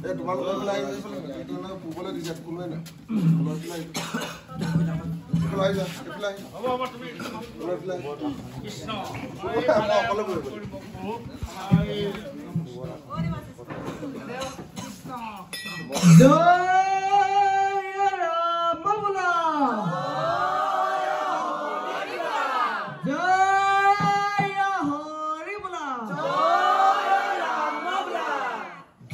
এই তোমালোকৰ পেলাই এইটো না পুবলৈ দিছে কোনোৱে না কোনোৱে পেলাই পেলাই যা পেলাই হ'ব হ'ব তুমি কোনোৱে পেলাই কৃষ্ণ অকলে কৰিব জয় ৰাম বোলা জয় হৰি বোলা জয় ৰাম বোলা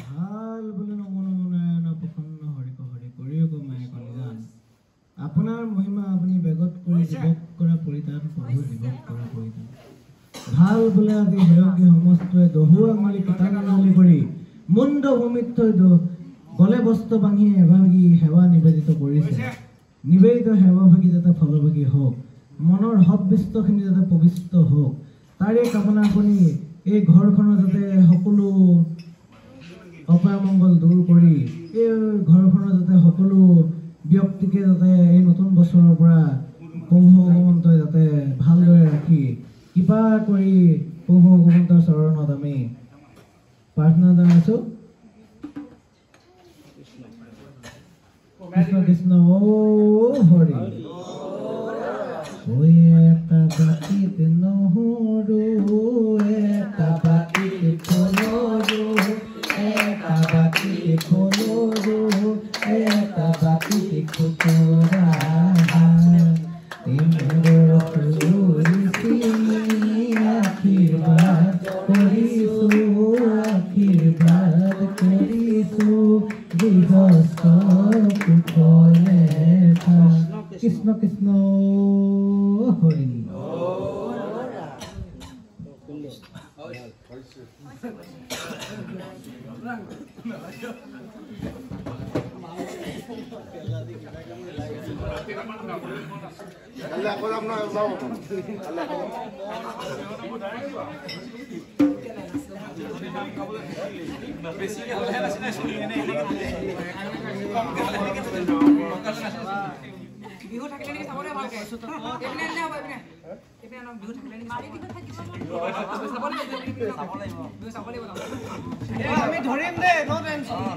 ভাল বোলে নমনমনায়ন প্ৰসন্ন হৰি কৰিয় মায়ে কলিদান আপোনাৰ মহিমা আপুনি বেগত কৰি জীৱক কৰা পৰিতান প্ৰভু জীৱক কৰা পৰিতান ভাল বোলে আজি হেৰকি সমস্তই দহু আঙুলি কীটাঙুলি কৰি মুণ্ড ভূমিত থৈ গলে বস্ত্ৰ ভাঙি এভাগী সেৱা নিবেদিত কৰিছে নিবেদিত সেৱাভাগী যাতে ফলভাগী হওক মনৰ সৎবিষ্টখিনি যাতে পবিত্ৰ হওক তাৰে কামনা কৰি এই ঘৰখনৰ যাতে সকলো অপায়মংগল দূৰ কৰি এই ঘৰখনৰ যাতে সকলো ব্যক্তিকে যাতে এই নতুন বছৰৰ পৰা প্ৰভু ভগৱন্তই যাতে ভালদৰে ৰাখি কৃপা কৰি প্ৰভু ভগৱন্তৰ চৰণত আমি প্ৰাৰ্থনা জনাইছোঁ কৃষ্ণ কৃষ্ণ ও হৰি এটা বাতিত নহৰু এটা বাতিত ফলৰু এটা বাতিত ফলৰু এটা বাতিত খুতৰা আশীৰ্বাদ কৰিছোঁ গৃহস্থ কুশলে কৃষ্ণ কৃষ্ণ হৰি বিহু থাকিলে নেকি চাবলৈ ভালকে এপিনে আনিলে হ'ব এপিনে এপিনে আনক বিহু থাকিলে নেকি মাৰি কিন্তু থাকিব চাব লাগিব বিহু চাব লাগিব আমি ধৰিম দে নো টেনচন